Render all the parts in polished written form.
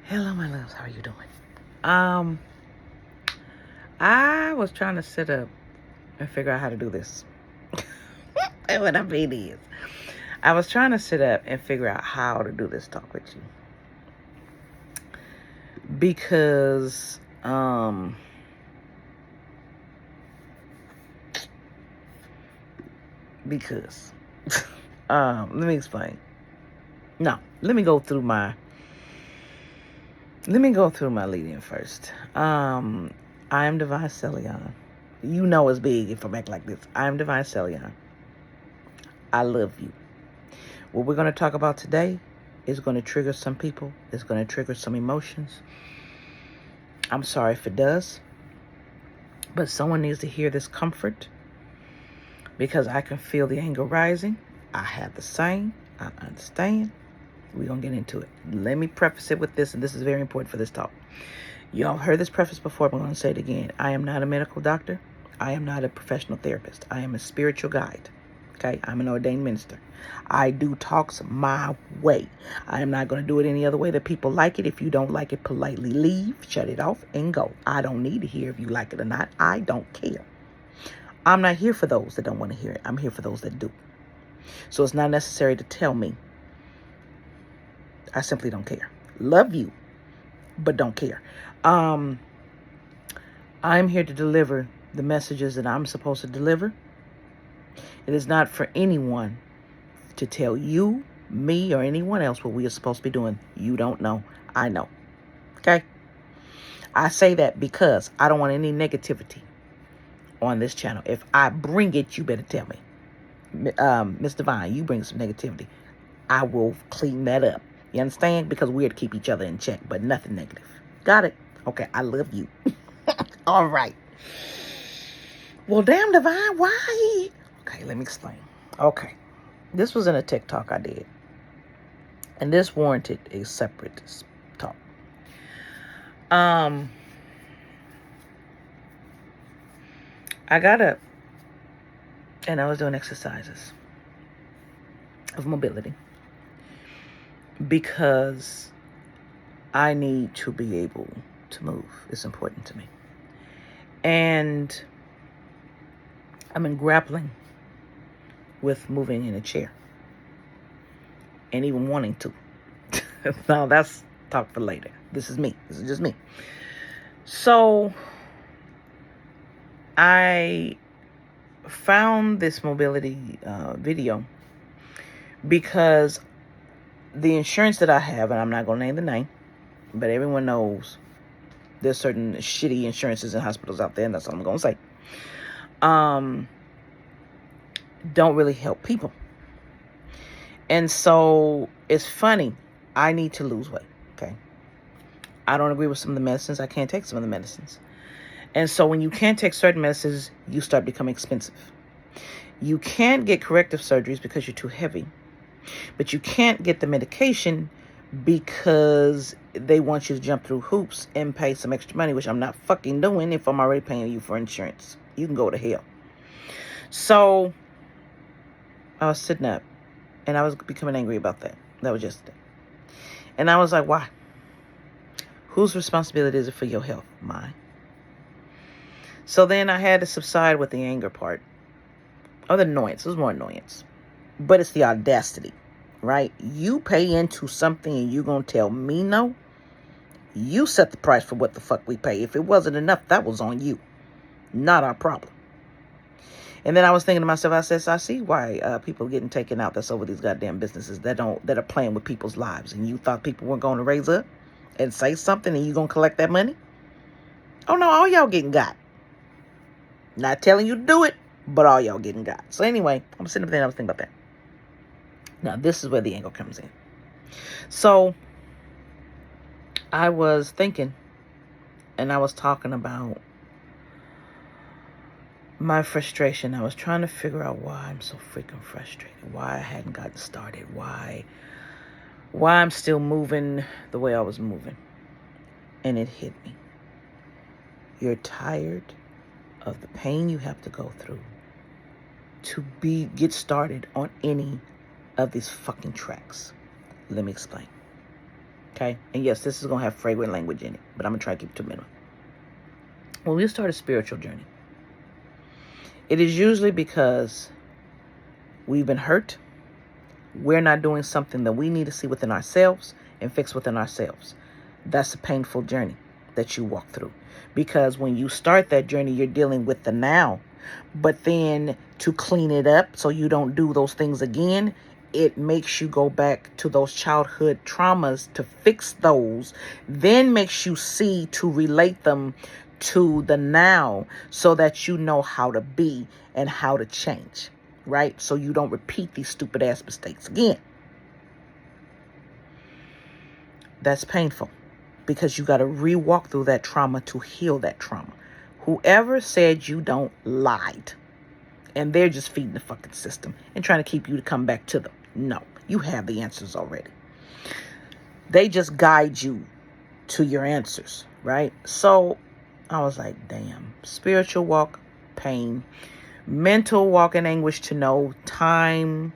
Hello, my loves. How are you doing? Um, I was trying to sit up and figure out how to do this. And what I mean is, I was trying to sit up and figure out how to do this talk with you. Because, let me explain. No, let me go through my lead-in first. I am Divine Celion. You know it's big if I act like this. I am Divine Celion. I love you. What we're going to talk about today is going to trigger some people. It's going to trigger some emotions. I'm sorry if it does. But someone needs to hear this comfort because I can feel the anger rising. I have the same. I understand. We're going to get into it. Let me preface it with this, and this is very important for this talk. Y'all heard this preface before, but I'm going to say it again. I am not a medical doctor. I am not a professional therapist. I am a spiritual guide. Okay? I'm an ordained minister. I do talks my way. I am not going to do it any other way that people like it. If you don't like it, politely leave, shut it off, and go. I don't need to hear if you like it or not. I don't care. I'm not here for those that don't want to hear it. I'm here for those that do. So it's not necessary to tell me. I simply don't care. Love you, but don't care. I'm here to deliver the messages that I'm supposed to deliver. It is not for anyone to tell you, me, or anyone else what we are supposed to be doing. You don't know. I know. Okay? I say that because I don't want any negativity on this channel. If I bring it, you better tell me. Miss Divine, you bring some negativity. I will clean that up. You understand? Because we're to keep each other in check, but nothing negative. Got it? Okay, I love you. All right. Well, damn, Divine, why? Okay, let me explain. Okay. This was in a TikTok I did. And this warranted a separate talk. I got up and I was doing exercises of mobility because I need to be able to move. It's important to me. And I've been grappling with moving in a chair and even wanting to. Now that's talk for later. This is me. This is just me. So I found this mobility video because the insurance that I have, and I'm not going to name the name, but everyone knows there's certain shitty insurances and hospitals out there, and that's all I'm going to say, don't really help people. And so it's funny. I need to lose weight. Okay. I don't agree with some of the medicines. I can't take some of the medicines. And so when you can't take certain medicines, you start becoming expensive. You can't get corrective surgeries because you're too heavy. But you can't get the medication because they want you to jump through hoops and pay some extra money, which I'm not fucking doing if I'm already paying you for insurance. You can go to hell. So I was sitting up and I was becoming angry about that. That was yesterday. And I was like, why? Whose responsibility is it for your health? Mine. So then I had to subside with the anger part. Or the annoyance. It was more annoyance. But it's the audacity, right? You pay into something and you gonna tell me no? You set the price for what the fuck we pay. If it wasn't enough, that was on you. Not our problem. And then I was thinking to myself, I see why people are getting taken out that's over these goddamn businesses that are playing with people's lives. And you thought people weren't going to raise up and say something and you going to collect that money? Oh no, all y'all getting got. Not telling you to do it, but all y'all getting got. So anyway, I'm sitting up there and I was thinking about that. Now, this is where the angle comes in. So I was thinking and I was talking about my frustration. I was trying to figure out why I'm so freaking frustrated, why I hadn't gotten started, why I'm still moving the way I was moving. And it hit me. You're tired of the pain you have to go through to get started on any of these fucking tracks. Let me explain. Okay? And yes, this is going to have fragrant language in it, but I'm going to try to keep it to a minimum. When we start a spiritual journey, it is usually because we've been hurt. We're not doing something that we need to see within ourselves and fix within ourselves. That's a painful journey that you walk through. Because when you start that journey, you're dealing with the now. But then to clean it up so you don't do those things again, it makes you go back to those childhood traumas to fix those. Then makes you see to relate them to the now so that you know how to be and how to change. Right? So you don't repeat these stupid ass mistakes again. That's painful because you got to re-walk through that trauma to heal that trauma. Whoever said you don't lied, and they're just feeding the fucking system and trying to keep you to come back to them. No, you have the answers already. They just guide you to your answers, right? So I was like, damn, spiritual walk, pain. Mental walk in anguish to know, time,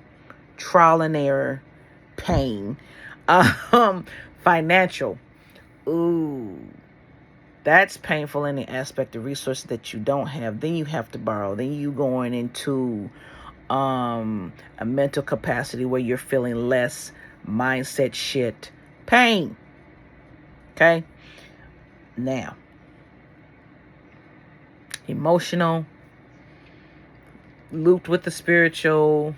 trial and error, pain. Financial. Ooh, that's painful in the aspect of resources that you don't have. Then you have to borrow. Then you going into a mental capacity where you're feeling less, mindset shit, pain. Okay? Now, emotional, looped with the spiritual,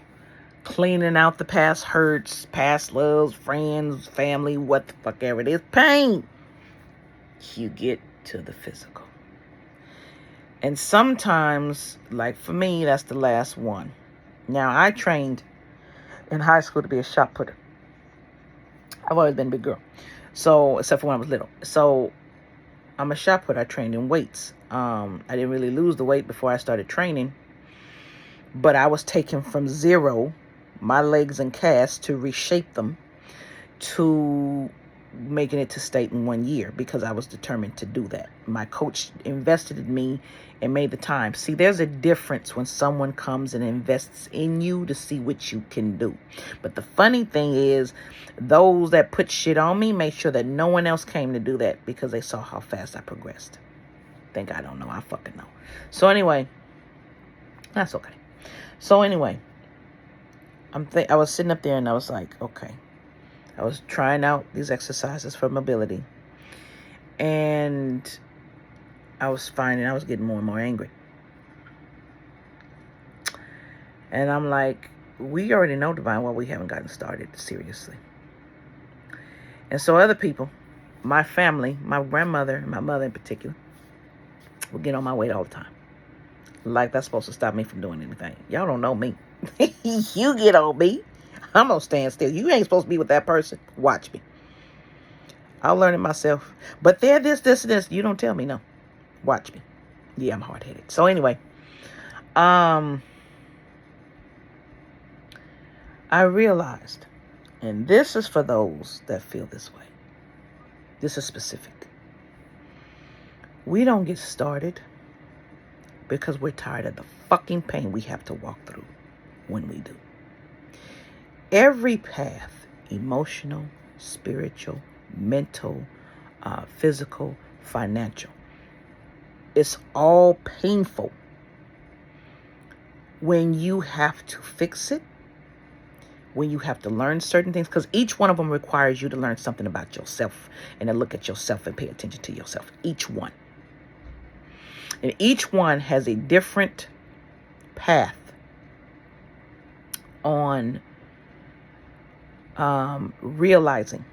cleaning out the past hurts, past loves, friends, family, what the fuck ever it is, pain. You get to the physical. And sometimes, like for me, that's the last one. Now, I trained in high school to be a shot putter. I've always been a big girl. So, except for when I was little. So, I'm a shot putter. I trained in weights. I didn't really lose the weight before I started training. But I was taken from zero, my legs and cast, to reshape them to making it to state in 1 year because I was determined to do that. My coach invested in me and made the time. See, there's a difference when someone comes and invests in you to see what you can do. But the funny thing is, those that put shit on me made sure that no one else came to do that because they saw how fast I progressed. Think I don't know. I fucking know. So anyway, that's okay. So anyway, I was sitting up there and I was like, okay. I was trying out these exercises for mobility. And I was finding I was getting more and more angry. And I'm like, we already know, Divine, why we haven't gotten started seriously. And so other people, my family, my grandmother, my mother in particular, would get on my weight all the time. Like that's supposed to stop me from doing anything. Y'all don't know me. You get on me, I'm gonna stand still. You ain't supposed to be with that person. Watch me. I'll learn it myself. But they're this. You don't tell me no. Watch me. Yeah, I'm hard-headed. So anyway, I realized, and this is for those that feel this way. This is specific. We don't get started because we're tired of the fucking pain we have to walk through when we do. Every path, emotional, spiritual, mental, physical, financial, it's all painful when you have to fix it, when you have to learn certain things, because each one of them requires you to learn something about yourself and to look at yourself and pay attention to yourself. Each one. And each one has a different path on realizing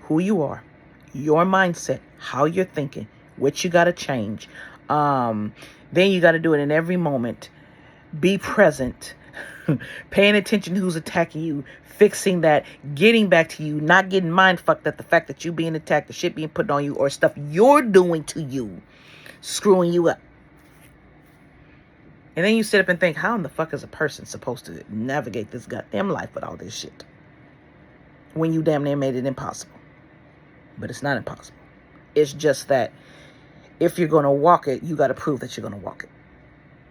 who you are, your mindset, how you're thinking, what you got to change. Then you got to do it in every moment. Be present, paying attention to who's attacking you, fixing that, getting back to you, not getting mind fucked at the fact that you being attacked, the shit being put on you, or stuff you're doing to you, screwing you up. And then you sit up and think, how in the fuck is a person supposed to navigate this goddamn life with all this shit? When you damn near made it impossible. But it's not impossible. It's just that if you're going to walk it, you got to prove that you're going to walk it.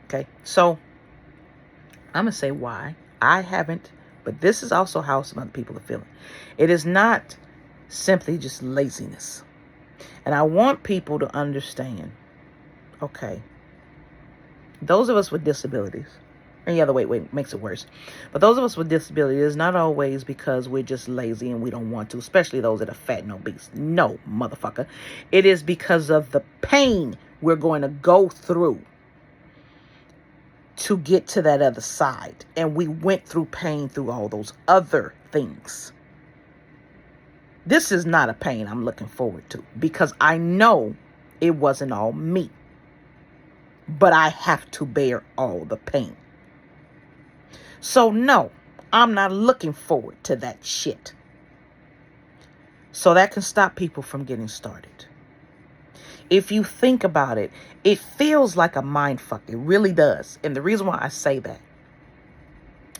Okay? So, I'm going to say why I haven't But this is also how some other people are feeling. It is not simply just laziness. And I want people to understand, okay, those of us with disabilities, and yeah, the wait, makes it worse. But those of us with disabilities, it's not always because we're just lazy and we don't want to, especially those that are fat and obese. No, motherfucker. It is because of the pain we're going to go through to get to that other side. And we went through pain through all those other things. This is not a pain I'm looking forward to because I know it wasn't all me. But I have to bear all the pain. So no, I'm not looking forward to that shit. So that can stop people from getting started. If you think about it, it feels like a mind fuck. It really does. And the reason why I say that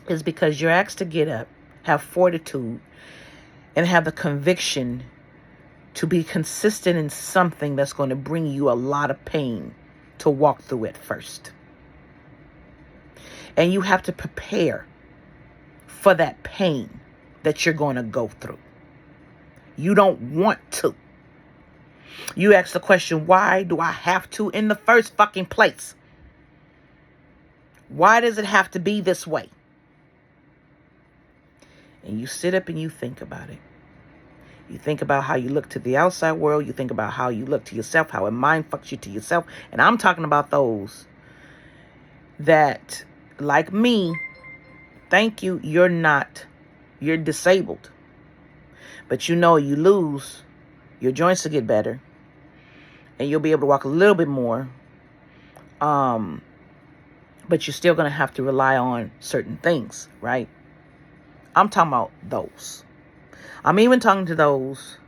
is because you're asked to get up, have fortitude, and have the conviction to be consistent in something that's going to bring you a lot of pain to walk through it first. And you have to prepare for that pain that you're going to go through. You don't want to. You ask the question, why do I have to in the first fucking place? Why does it have to be this way? And you sit up and you think about it. You think about how you look to the outside world. You think about how you look to yourself, how it mind fucks you to yourself. And I'm talking about those that, like me, thank you, you're disabled. But you lose, your joints will get better. And you'll be able to walk a little bit more. But you're still going to have to rely on certain things, right? I'm talking about those. I'm even talking to those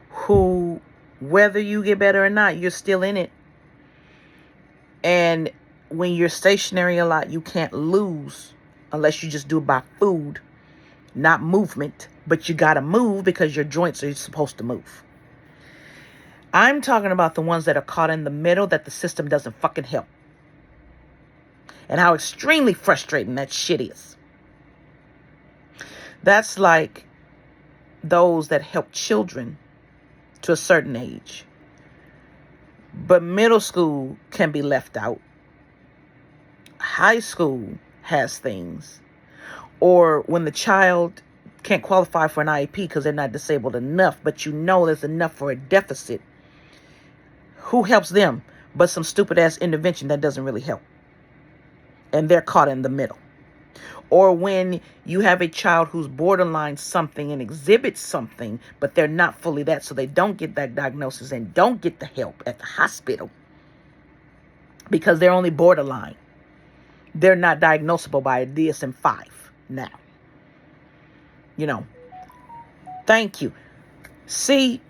who, whether you get better or not, you're still in it. And when you're stationary a lot, you can't lose unless you just do it by food, not movement. But you got to move because your joints are supposed to move. I'm talking about the ones that are caught in the middle that the system doesn't fucking help. And how extremely frustrating that shit is. That's like those that help children to a certain age. But middle school can be left out. High school has things. Or when the child can't qualify for an IEP because they're not disabled enough, but there's enough for a deficit. Who helps them but some stupid ass intervention that doesn't really help? And they're caught in the middle. Or when you have a child who's borderline something and exhibits something, but they're not fully that, so they don't get that diagnosis and don't get the help at the hospital because they're only borderline. They're not diagnosable by a DSM-5 now. Thank you. See,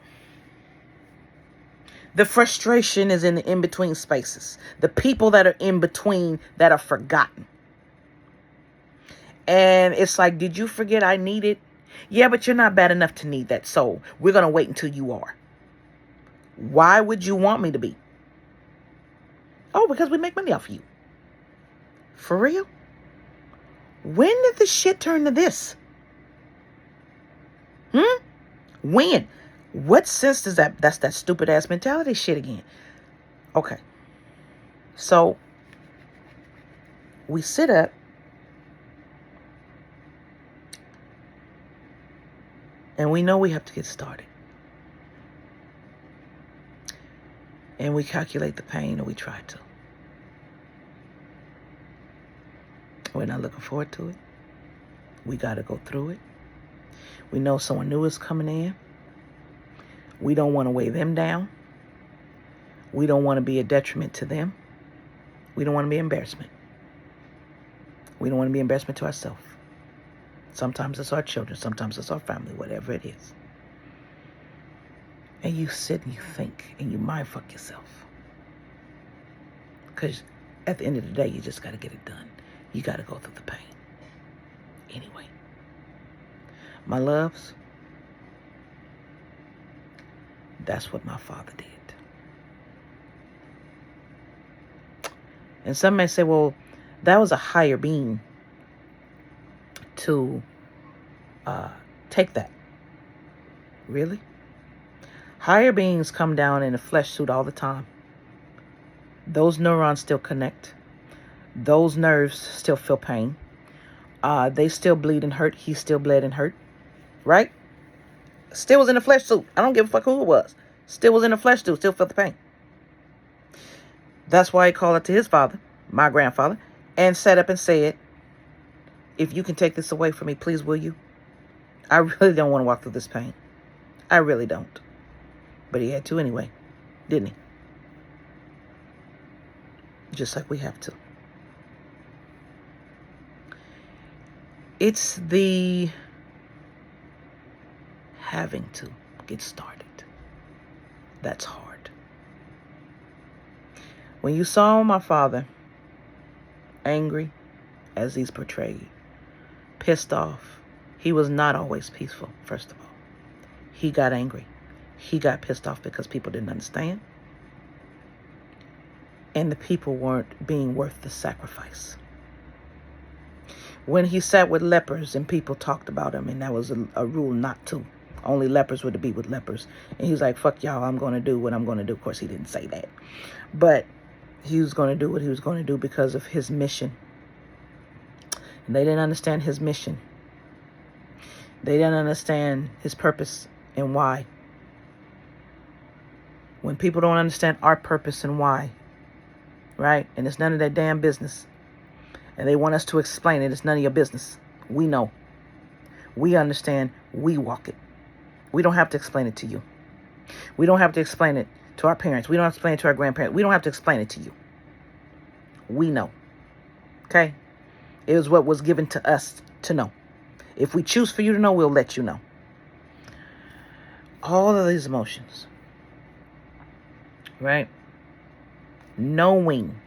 the frustration is in the in-between spaces. The people that are in between that are forgotten. And it's like, did you forget I need it? Yeah, but you're not bad enough to need that. So we're going to wait until you are. Why would you want me to be? Oh, because we make money off of you. For real? When did this shit turn to this? When? What sense does that? That's that stupid ass mentality shit again. Okay. So we sit up. And we know we have to get started. And we calculate the pain, or we try to. We're not looking forward to it. We got to go through it. We know someone new is coming in. We don't want to weigh them down. We don't want to be a detriment to them. We don't want to be embarrassment. We don't want to be embarrassment to ourselves. Sometimes it's our children. Sometimes it's our family, whatever it is. And you sit and you think and you mind fuck yourself. Because at the end of the day, you just got to get it done. You got to go through the pain. Anyway. My loves, that's what my father did. And some may say, well, that was a higher being to Take that. Really? Higher beings come down in a flesh suit all the time. Those neurons still connect. Those nerves still feel pain. They still bleed and hurt. He still bled and hurt. Right? Still was in a flesh suit. I don't give a fuck who it was. Still was in a flesh suit. Still felt the pain. That's why he called it to his father, my grandfather, and sat up and said, if you can take this away from me, please will you? I really don't want to walk through this pain. I really don't. But he had to anyway, didn't he? Just like we have to. It's the having to get started that's hard. When you saw my father angry, as he's portrayed, pissed off, he was not always peaceful, first of all. He got angry. He got pissed off because people didn't understand. And the people weren't being worth the sacrifice. When he sat with lepers and people talked about him, and that was a rule not to. Only lepers were to be with lepers. And he was like, fuck y'all, I'm going to do what I'm going to do. Of course, he didn't say that. But he was going to do what he was going to do because of his mission. And they didn't understand his mission. They didn't understand his purpose and why. When people don't understand our purpose and why, right? And it's none of their damn business. And they want us to explain it. It's none of your business. We know. We understand. We walk it. We don't have to explain it to you. We don't have to explain it to our parents. We don't have to explain it to our grandparents. We don't have to explain it to you. We know. Okay? It was what was given to us to know. If we choose for you to know, we'll let you know. All of these emotions. Right? Knowing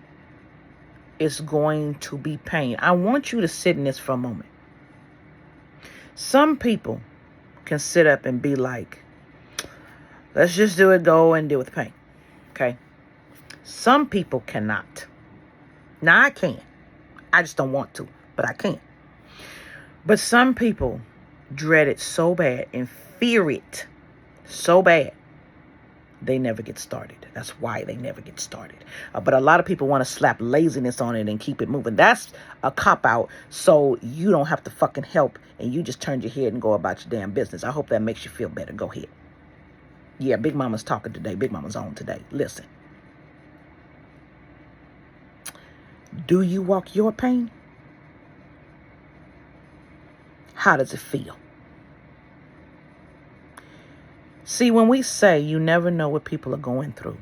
it's going to be pain. I want you to sit in this for a moment. Some people can sit up and be like, let's just do it, go and deal with the pain. Okay? Some people cannot. Now I can. I just don't want to, but I can. But some people dread it so bad and fear it so bad, they never get started. That's why they never get started. But a lot of people want to slap laziness on it and keep it moving. That's a cop-out, so you don't have to fucking help and you just turn your head and go about your damn business. I hope that makes you feel better. Go ahead. Yeah, Big Mama's talking today. Big Mama's on today. Listen. Do you walk your pain? How does it feel? See, when we say you never know what people are going through,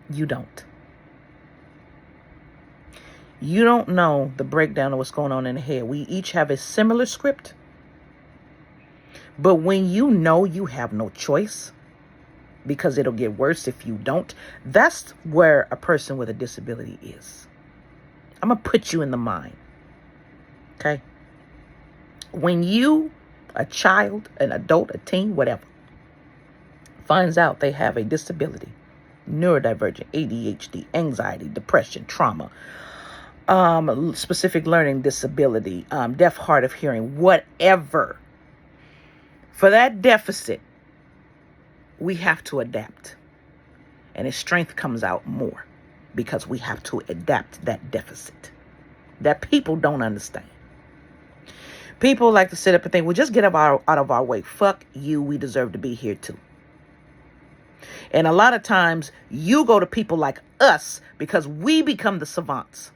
you don't. You don't know the breakdown of what's going on in the head. We each have a similar script. But when you know you have no choice, because it'll get worse if you don't, that's where a person with a disability is. I'm going to put you in the mind. Okay? When you, a child, an adult, a teen, whatever, finds out they have a disability, neurodivergent, ADHD, anxiety, depression, trauma, specific learning disability, deaf, hard of hearing, whatever. For that deficit, we have to adapt. And his strength comes out more because we have to adapt that deficit that people don't understand. People like to sit up and think, well, just get out of our way. Fuck you. We deserve to be here too. And a lot of times you go to people like us because we become the savants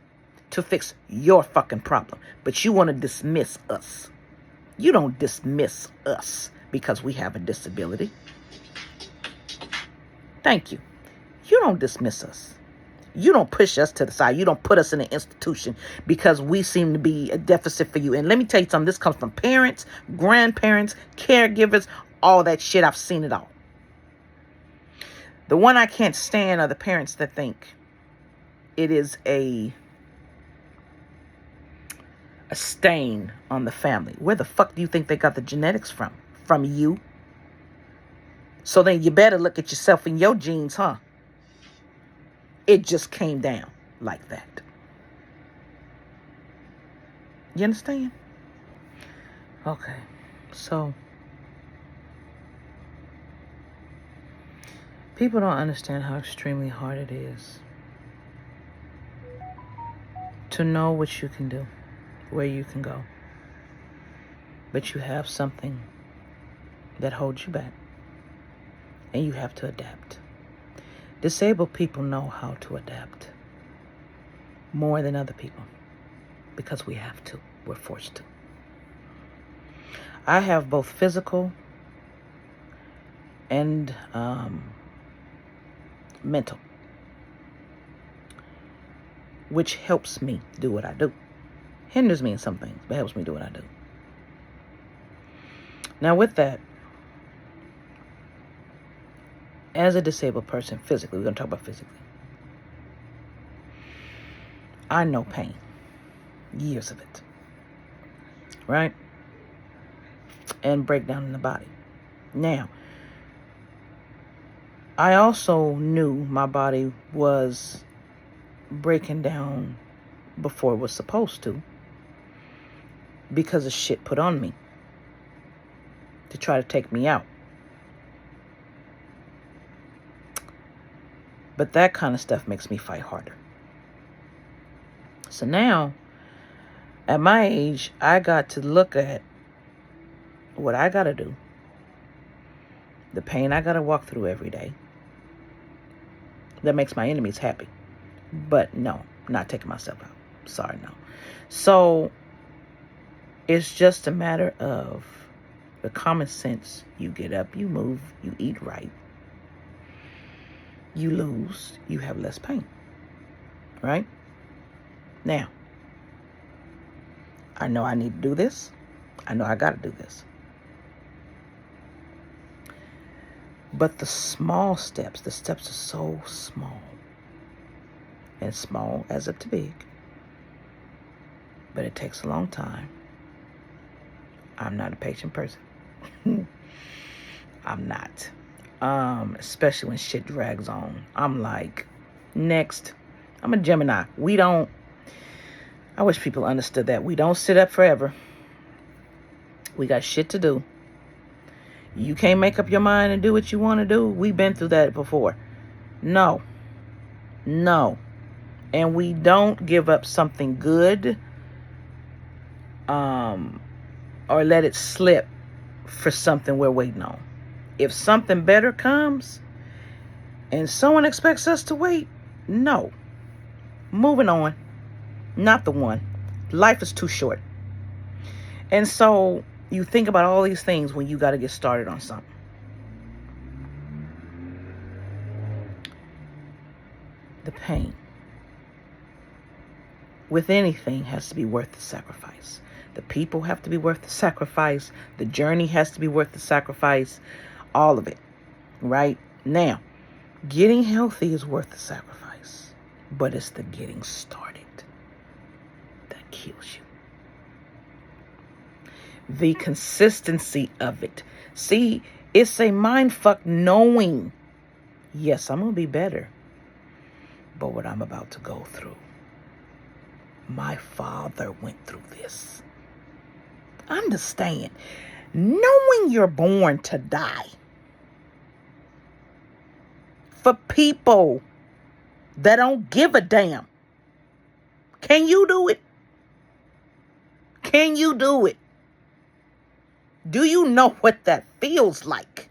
to fix your fucking problem. But you want to dismiss us. You don't dismiss us because we have a disability. Thank you. You don't dismiss us. You don't push us to the side. You don't put us in an institution because we seem to be a deficit for you. And let me tell you something. This comes from parents, grandparents, caregivers, all that shit. I've seen it all. The one I can't stand are the parents that think it is a stain on the family. Where the fuck do you think they got the genetics from? From you. So then you better look at yourself and your genes, huh? It just came down like that. You understand? Okay, so people don't understand how extremely hard it is to know what you can do, where you can go. But you have something that holds you back, and you have to adapt. Disabled people know how to adapt more than other people because we have to. We're forced to. I have both physical and mental, which helps me do what I do. Hinders me in some things, but helps me do what I do. Now, with that, as a disabled person, physically, we're going to talk about physically, I know pain. Years of it. Right? And breakdown in the body. Now, I also knew my body was breaking down before it was supposed to because of shit put on me to try to take me out. But that kind of stuff makes me fight harder. So now, at my age, I got to look at what I got to do, the pain I got to walk through every day. That makes my enemies happy. But no, not taking myself out. Sorry, no. So it's just a matter of the common sense. You get up, you move, you eat right. You lose, you have less pain. Right? Now, I know I need to do this. I know I got to do this. But the small steps, the steps are so small. And small as up to big. But it takes a long time. I'm not a patient person. I'm not. Especially when shit drags on. I'm like, next. I'm a Gemini. I wish people understood that. We don't sit up forever. We got shit to do. You can't make up your mind and do what you want to do. We've been through that before. No. And we don't give up something good or let it slip for something we're waiting on. If something better comes and someone expects us to wait, no. Moving on. Not the one. Life is too short. And so you think about all these things when you got to get started on something. The pain with anything has to be worth the sacrifice. The people have to be worth the sacrifice. The journey has to be worth the sacrifice. All of it. Right? Now, getting healthy is worth the sacrifice. But it's the getting started that kills you. The consistency of it. See, it's a mind fuck knowing, yes, I'm going to be better. But what I'm about to go through, my father went through this. Understand, knowing you're born to die. For people that don't give a damn. Can you do it? Can you do it? Do you know what that feels like?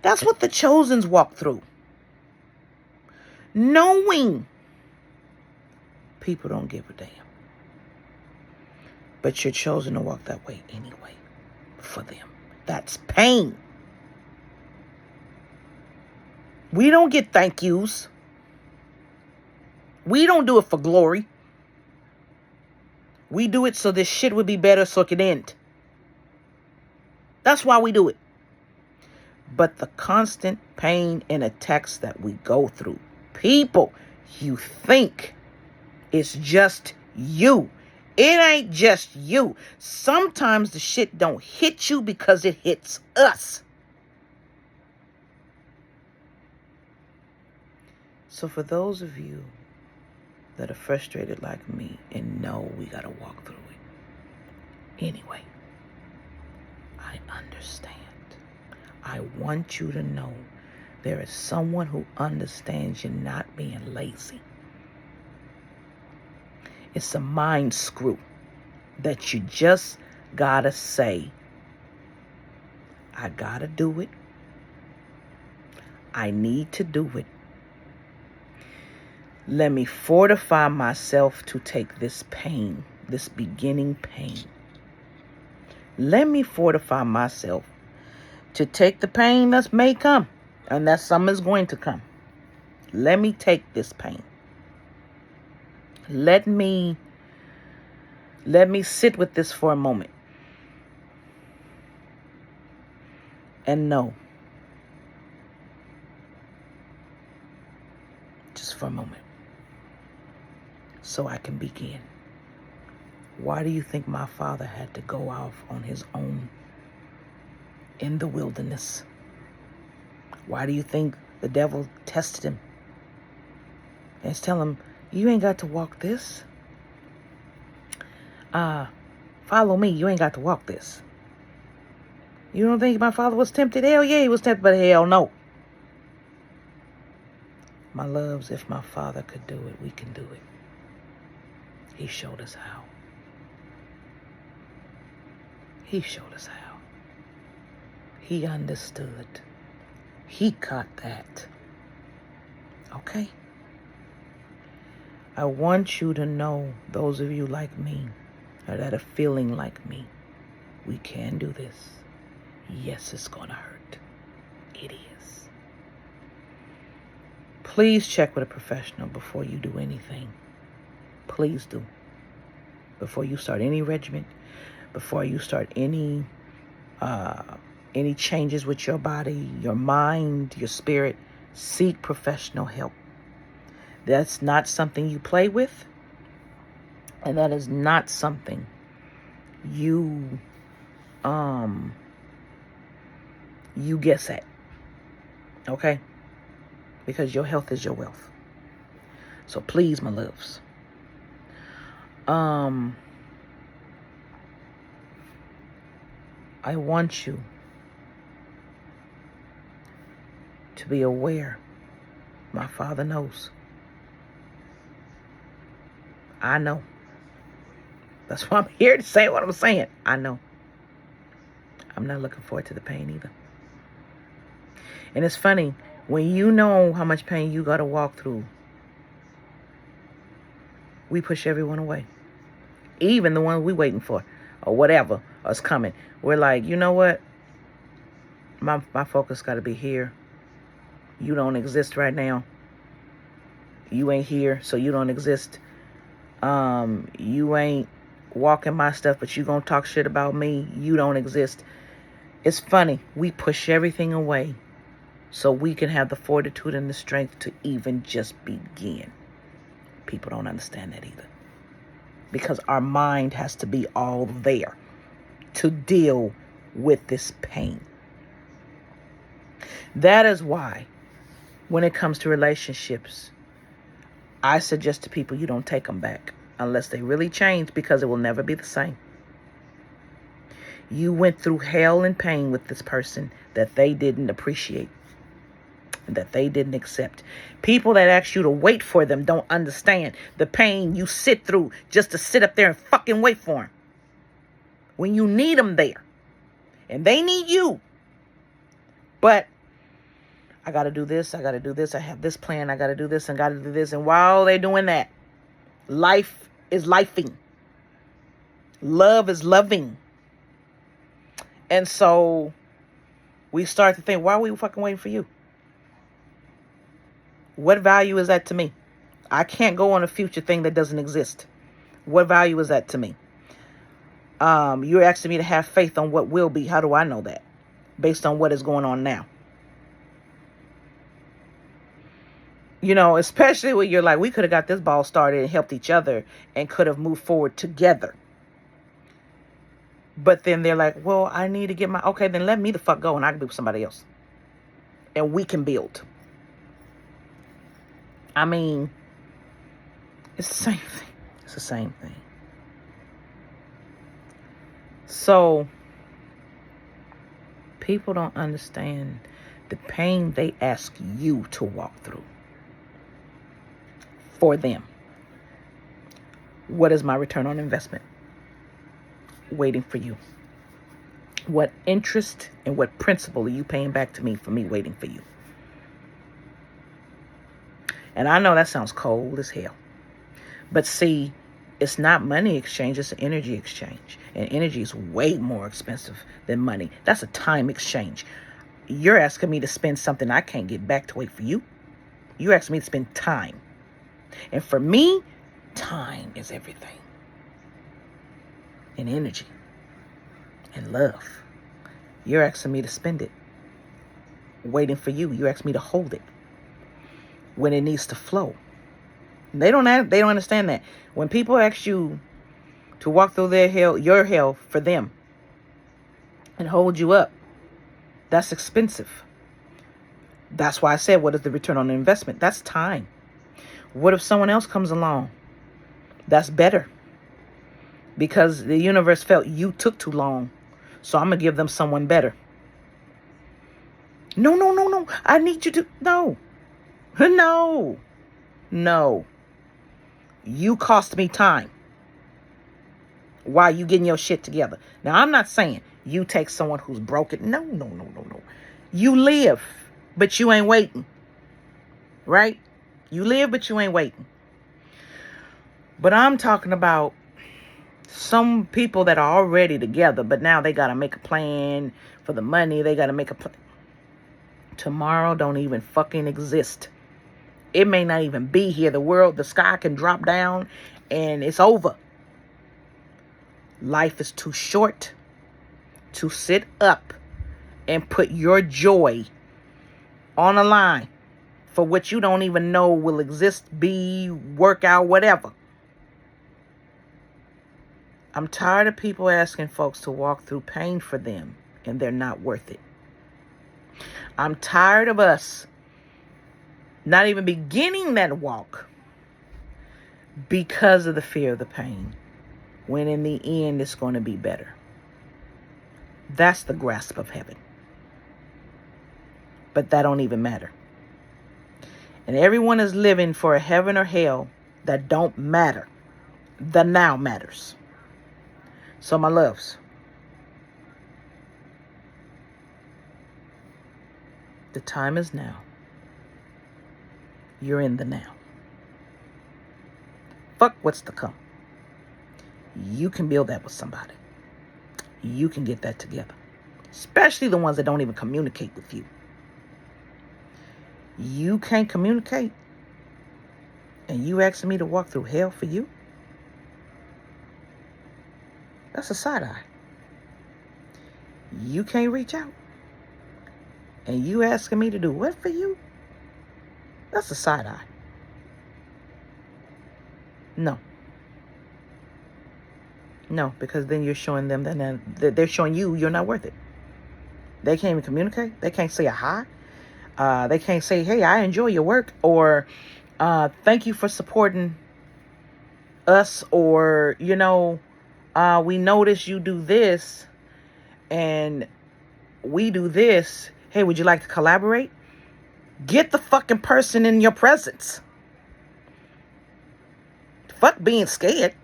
That's what the chosens walk through. Knowing people don't give a damn. But you're chosen to walk that way anyway. For them. That's pain. We don't get thank yous. We don't do it for glory. We do it so this shit would be better so it could end. That's why we do it. But the constant pain and attacks that we go through. People, you think it's just you. It ain't just you. Sometimes the shit don't hit you because it hits us. So for those of you that are frustrated like me and know we got to walk through it anyway, I understand. I want you to know there is someone who understands you're not being lazy. It's a mind screw that you just gotta say, I gotta do it. I need to do it. Let me fortify myself to take this pain, this beginning pain. Let me fortify myself to take the pain that may come, and that some is going to come. Let me take this pain. Let me sit with this for a moment and know, just for a moment, so I can begin. Why do you think my father had to go off on his own in the wilderness? Why do you think the devil tested him and telling him, you ain't got to walk this? Follow me. You ain't got to walk this. You don't think my father was tempted? Hell yeah, he was tempted, but hell no. My loves, if my father could do it, we can do it. He showed us how. He showed us how. He understood. He caught that. Okay? I want you to know, those of you like me, or that are feeling like me, we can do this. Yes, it's going to hurt. It is. Please check with a professional before you do anything. Please do. Before you start any regimen, before you start any changes with your body, your mind, your spirit, seek professional help. That's not something you play with, and that is not something you guess at. Okay? Because your health is your wealth. So please, my loves, I want you to be aware. My father knows. I know. That's why I'm here to say what I'm saying. I know. I'm not looking forward to the pain either. And it's funny, when you know how much pain you got to walk through, we push everyone away. Even the ones we waiting for, or whatever is coming. We're like, you know what? My focus got to be here. You don't exist right now. You ain't here, so you don't exist. You ain't walking my stuff, but you gonna talk shit about me. You don't exist. It's funny. We push everything away so we can have the fortitude and the strength to even just begin. People don't understand that either. Because our mind has to be all there to deal with this pain. That is why, when it comes to relationships, I suggest to people you don't take them back unless they really change, because it will never be the same. You went through hell and pain with this person that they didn't appreciate, that they didn't accept. People that ask you to wait for them don't understand the pain you sit through just to sit up there and fucking wait for them when you need them there and they need you. But I got to do this. I got to do this. I have this plan. I got to do this and got to do this. And while they're doing that, life is lifing. Love is loving. And so we start to think, why are we fucking waiting for you? What value is that to me? I can't go on a future thing that doesn't exist. What value is that to me? You're asking me to have faith on what will be. How do I know that? Based on what is going on now. You know, especially when you're like, we could have got this ball started and helped each other and could have moved forward together. But then they're like, well, I need to get my... Okay, then let me the fuck go and I can be with somebody else. And we can build. I mean, it's the same thing. It's the same thing. So, People don't understand the pain they ask you to walk through for them. What is my return on investment? Waiting for you. What interest and what principal are you paying back to me for me waiting for you? And I know that sounds cold as hell. But see, it's not money exchange, it's an energy exchange. And energy is way more expensive than money. That's a time exchange. You're asking me to spend something I can't get back to wait for you. You're asking me to spend time. And for me, time is everything. And energy. And love. You're asking me to spend it. Waiting for you. You're asking me to hold it. When it needs to flow. They don't understand that. When people ask you to walk through their hell, your hell for them, and hold you up, that's expensive. That's why I said, what is the return on the investment? That's time. What if someone else comes along? That's better. Because the universe felt you took too long. So I'm going to give them someone better. No. I need you to... No. No. You cost me time while you getting your shit together. Now, I'm not saying you take someone who's broken. No. You live, but you ain't waiting. Right? You live, but you ain't waiting. But I'm talking about some people that are already together, but now they got to make a plan for the money. They got to make a plan. Tomorrow don't even fucking exist. It may not even be here. The sky can drop down and it's over. Life is too short to sit up and put your joy on a line for what you don't even know will exist, be, work out, whatever. I'm tired of people asking folks to walk through pain for them and they're not worth it. I'm tired of us not even beginning that walk because of the fear of the pain, when in the end it's going to be better. That's the grasp of heaven. But that don't even matter. And everyone is living for a heaven or hell that don't matter. The now matters. So my loves, the time is now. You're in the now. Fuck what's to come. You can build that with somebody. You can get that together. Especially the ones that don't even communicate with you. You can't communicate. And you asking me to walk through hell for you? That's a side eye. You can't reach out. And you asking me to do what for you? That's a side eye. No, because then you're showing them that they're showing you you're not worth it. They can't even communicate. They can't say a hi. They can't say, hey, I enjoy your work, or thank you for supporting us, or, we notice you do this and we do this. Hey, would you like to collaborate? Get the fucking person in your presence. Fuck being scared.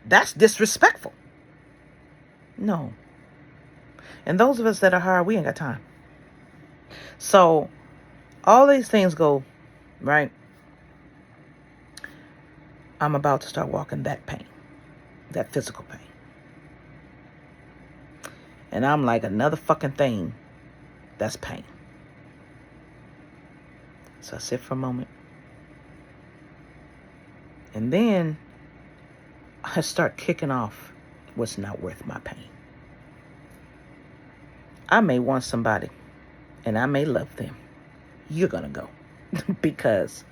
That's disrespectful. No. And those of us that are hard, we ain't got time. So, all these things go, right? I'm about to start walking that pain. That physical pain. And I'm like, another fucking thing, that's pain. So I sit for a moment. And then I start kicking off what's not worth my pain. I may want somebody and I may love them. You're going to go. Because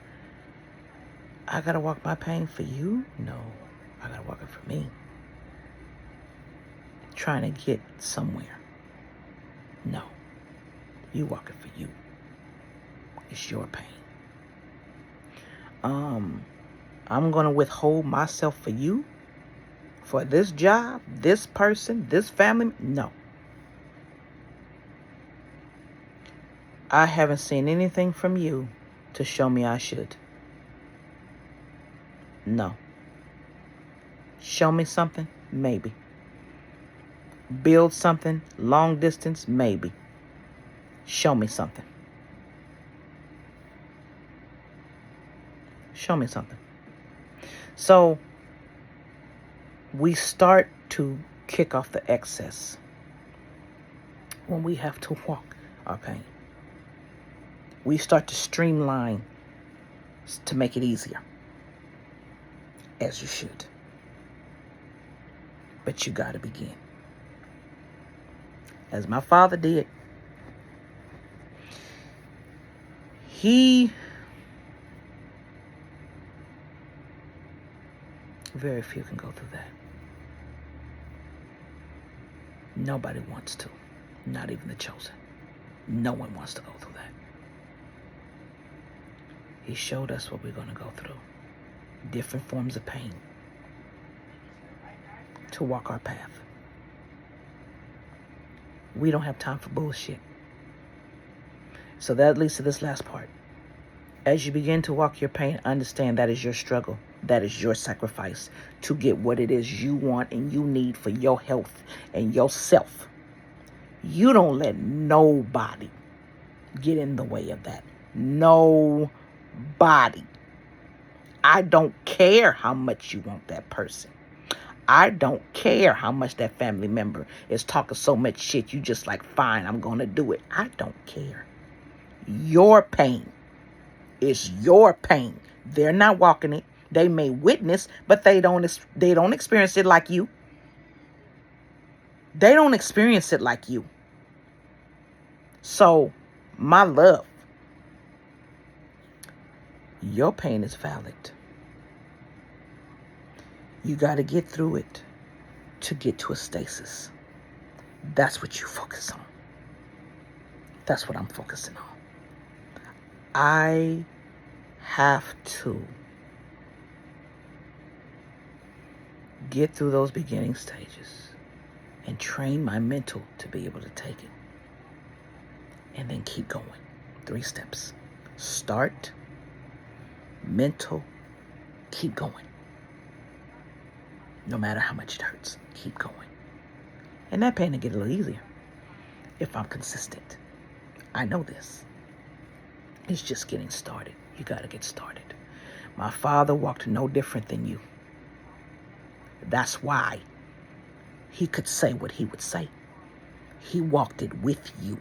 I got to walk my pain for you? No, I got to walk it for me. Trying to get somewhere. No, you walk it for you. It's your pain. I'm going to withhold myself for you, for this job, this person, this family. No. I haven't seen anything from you to show me I should. No. Show me something? Maybe. Build something? Long distance? Maybe. Show me something. Show me something. So we start to kick off the excess when we have to walk our pain. We start to streamline to make it easier, as you should. But you got to begin. As my father did. Very few can go through that. Nobody wants to. Not even the chosen. No one wants to go through that. He showed us what we're going to go through. Different forms of pain. To walk our path. We don't have time for bullshit. So that leads to this last part. As you begin to walk your pain, understand that is your struggle. That is your sacrifice to get what it is you want and you need for your health and yourself. You don't let nobody get in the way of that. Nobody. I don't care how much you want that person. I don't care how much that family member is talking so much shit. You just like, fine, I'm going to do it. I don't care. Your pain is your pain. They're not walking it. They may witness, but they don't experience it like you. They don't experience it like you. So, my love, your pain is valid. You got to get through it to get to a stasis. That's what you focus on. That's what I'm focusing on. I have to get through those beginning stages and train my mental to be able to take it. And then keep going. 3 steps. Start, mental, keep going. No matter how much it hurts, keep going. And that pain will get a little easier if I'm consistent. I know this. It's just getting started. You got to get started. My father walked no different than you. That's why he could say what he would say. He walked it with you.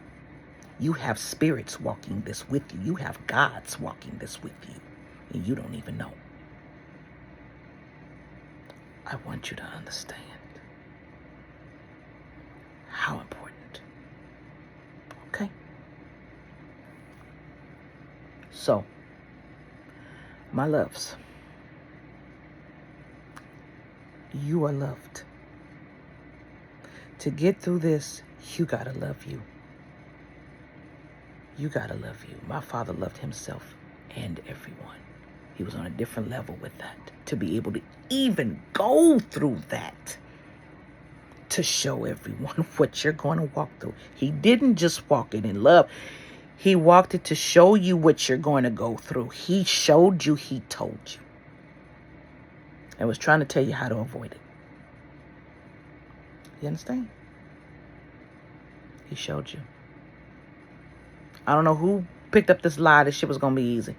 You have spirits walking this with you. You have gods walking this with you. And you don't even know. I want you to understand how important. Okay? So, my loves, you are loved. To get through this, you gotta love you. You gotta love you. My father loved himself and everyone. He was on a different level with that. To be able to even go through that. To show everyone what you're going to walk through. He didn't just walk it in love. He walked it to show you what you're going to go through. He showed you, he told you. And was trying to tell you how to avoid it. You understand? He showed you. I don't know who picked up this lie that shit was going to be easy.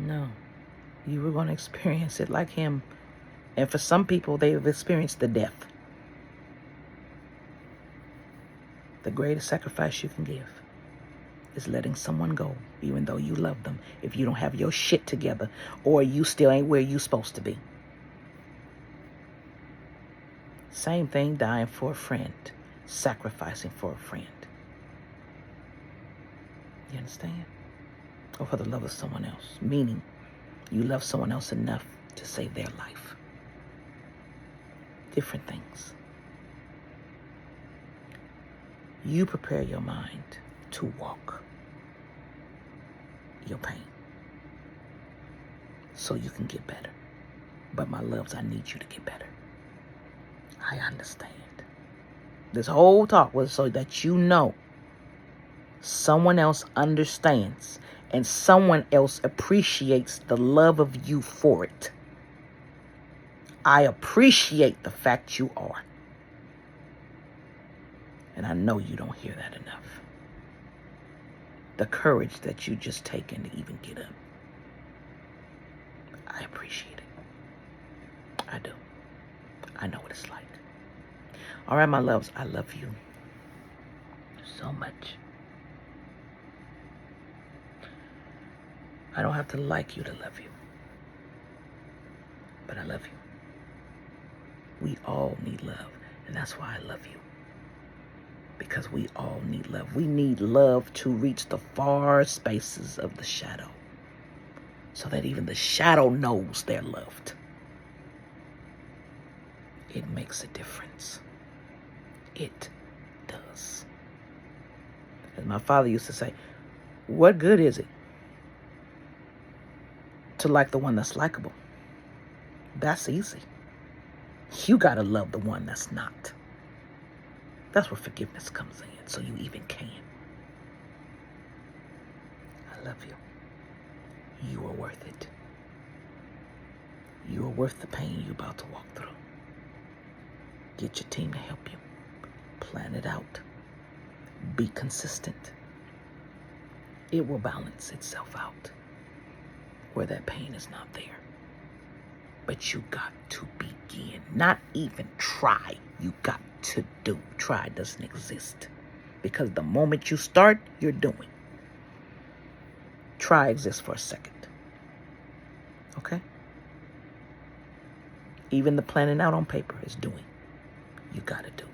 No. You were going to experience it like him. And for some people, they've experienced the death. The greatest sacrifice you can give is letting someone go, even though you love them, if you don't have your shit together or you still ain't where you supposed to be. Same thing, dying for a friend, sacrificing for a friend. You understand? Or for the love of someone else, meaning you love someone else enough to save their life. Different things. You prepare your mind to walk your pain so you can get better. But my loves, I need you to get better. I understand. This whole talk was so that you know someone else understands, and someone else appreciates the love of you for it. I appreciate the fact you are. And I know you don't hear that enough. The courage that you just taken to even get up. I appreciate it. I do. I know what it's like. All right, my loves, I love you so much. I don't have to like you to love you. But I love you. We all need love. And that's why I love you. Because we all need love. We need love to reach the far spaces of the shadow. So that even the shadow knows they're loved. It makes a difference. It does. As my father used to say, what good is it to like the one that's likable? That's easy. You gotta love the one that's not. That's where forgiveness comes in, so you even can. I love you. You are worth it. You are worth the pain you're about to walk through. Get your team to help you. Plan it out. Be consistent. It will balance itself out where that pain is not there. But you got to begin. Not even try. You got to do. Try doesn't exist. Because the moment you start, you're doing. Try exists for a second. Okay? Even the planning out on paper is doing. You got to do.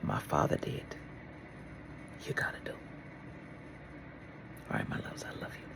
My father did. You got to do. All right, my loves, I love you.